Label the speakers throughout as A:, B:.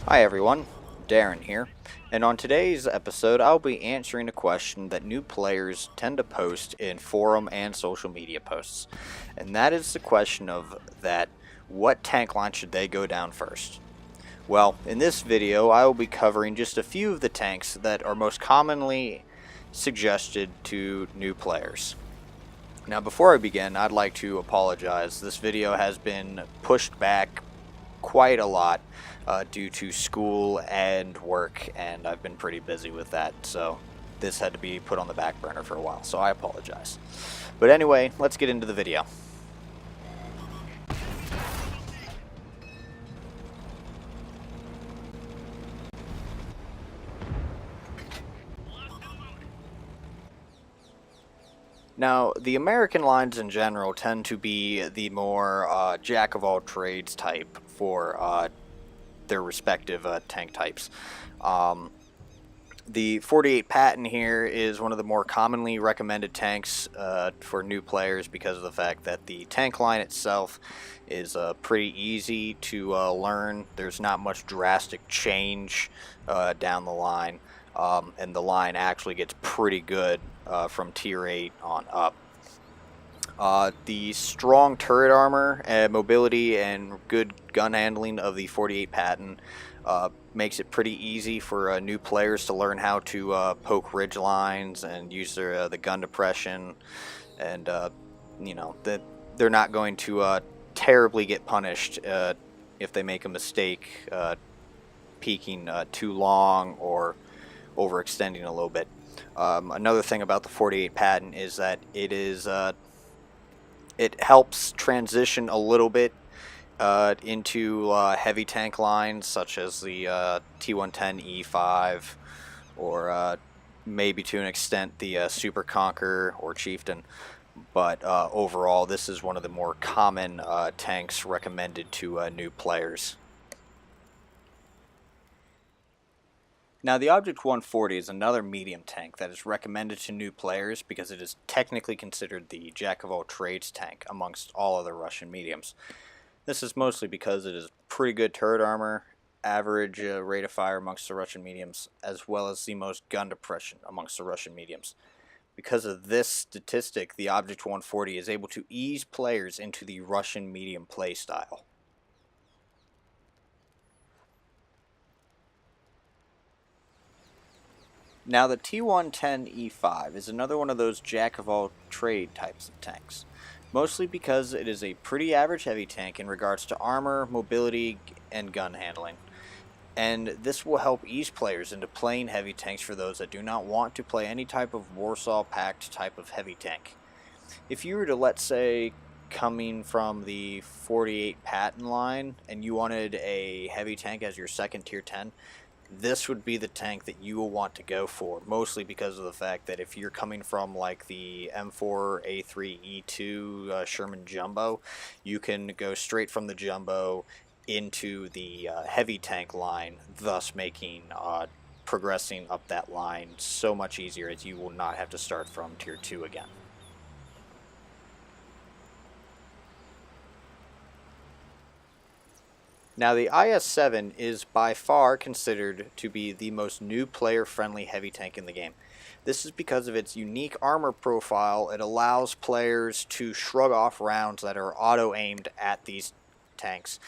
A: Hi everyone, Darren here, and on today's episode I'll be answering a question that new players tend to post in forum and social media posts, and that is the question of what tank line should they go down first? Well, in this video I will be covering just a few of the tanks that are most commonly suggested to new players. Now before I begin, I'd like to apologize. This video has been pushed back quite a lot due to school and work, and I've been pretty busy with that, so this had to be put on the back burner for a while, so I apologize. But anyway, let's get into the video. Now, the American lines in general tend to be the more jack of all trades type for their respective tank types. The 48 Patton here is one of the more commonly recommended tanks for new players because of the fact that the tank line itself is pretty easy to learn. There's not much drastic change down the line, and the line actually gets pretty good from tier 8 on up. The strong turret armor, mobility, and good gun handling of the 48 Patton makes it pretty easy for new players to learn how to poke ridge lines and use the gun depression, and that they're not going to terribly get punished if they make a mistake peeking too long or overextending a little bit. Another thing about the 48 Patton is that it helps transition a little bit into heavy tank lines such as the T110 E5 or maybe to an extent the Super Conqueror or Chieftain. But overall, this is one of the more common tanks recommended to new players. Now, the Object 140 is another medium tank that is recommended to new players because it is technically considered the jack-of-all-trades tank amongst all other Russian mediums. This is mostly because it is pretty good turret armor, average rate of fire amongst the Russian mediums, as well as the most gun depression amongst the Russian mediums. Because of this statistic, the Object 140 is able to ease players into the Russian medium playstyle. Now, the T110E5 is another one of those jack-of-all-trade types of tanks, mostly because it is a pretty average heavy tank in regards to armor, mobility, and gun handling. And this will help ease players into playing heavy tanks for those that do not want to play any type of Warsaw Pact type of heavy tank. If you were to, let's say, coming from the 48 Patton line and you wanted a heavy tank as your second tier 10, this would be the tank that you will want to go for, mostly because of the fact that if you're coming from like the M4A3E2 Sherman Jumbo, you can go straight from the Jumbo into the heavy tank line, thus making progressing up that line so much easier, as you will not have to start from tier 2 again. Now, the IS-7 is by far considered to be the most new player-friendly heavy tank in the game. This is because of its unique armor profile. It allows players to shrug off rounds that are auto-aimed at these tanks,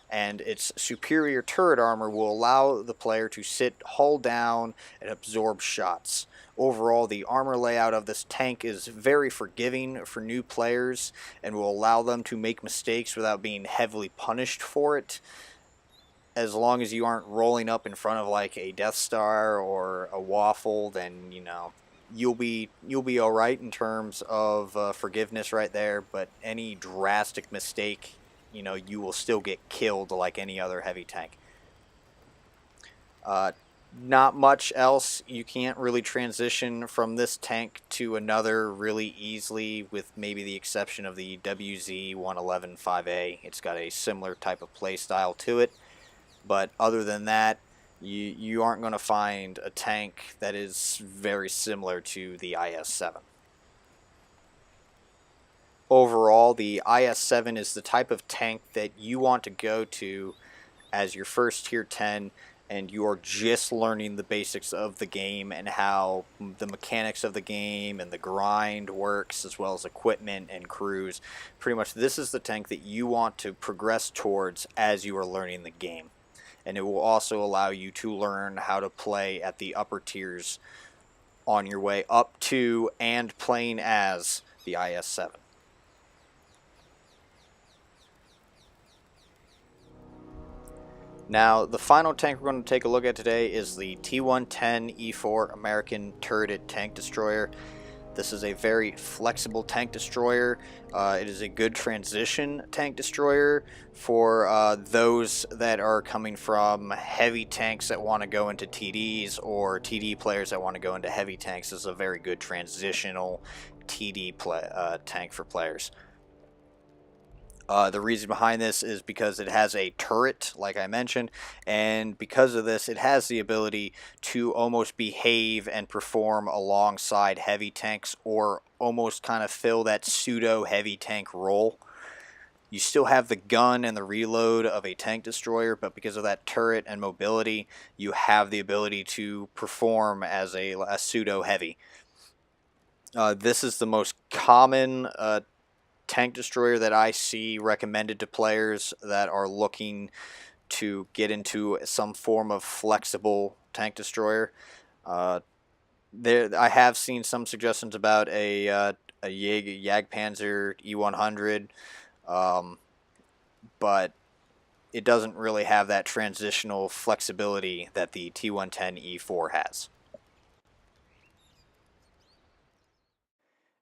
A: and its superior turret armor will allow the player to sit hull down and absorb shots. Overall, the armor layout of this tank is very forgiving for new players and will allow them to make mistakes without being heavily punished for it. As long as you aren't rolling up in front of like a Death Star or a Waffle, then you'll be all right in terms of forgiveness right there. But any drastic mistake, you will still get killed like any other heavy tank. Not much else. You can't really transition from this tank to another really easily, with maybe the exception of the WZ-111-5A. It's got a similar type of play style to it, but other than that, you aren't going to find a tank that is very similar to the IS-7. Overall, the IS-7 is the type of tank that you want to go to as your first tier 10 and you are just learning the basics of the game and how the mechanics of the game and the grind works, as well as equipment and crews, pretty much this is the tank that you want to progress towards as you are learning the game. And it will also allow you to learn how to play at the upper tiers on your way up to and playing as the IS-7. Now, the final tank we're going to take a look at today is the T110E4 American Turreted Tank Destroyer. This is a very flexible tank destroyer. It is a good transition tank destroyer for those that are coming from heavy tanks that want to go into TDs, or TD players that want to go into heavy tanks. This is a very good transitional TD tank for players. The reason behind this is because it has a turret, like I mentioned, and because of this, it has the ability to almost behave and perform alongside heavy tanks, or almost kind of fill that pseudo heavy tank role. You still have the gun and the reload of a tank destroyer, but because of that turret and mobility, you have the ability to perform as a pseudo heavy. This is the most common tank destroyer that I see recommended to players that are looking to get into some form of flexible tank destroyer. I have seen some suggestions about a Jagdpanzer E100, but it doesn't really have that transitional flexibility that the T110E4 has.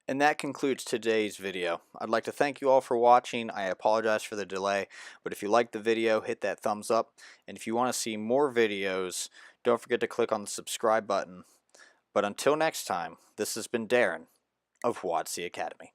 A: And that concludes today's video. I'd like to thank you all for watching. I apologize for the delay, but if you liked the video, hit that thumbs up. And if you want to see more videos, don't forget to click on the subscribe button. But until next time, this has been Darren of WotC Academy.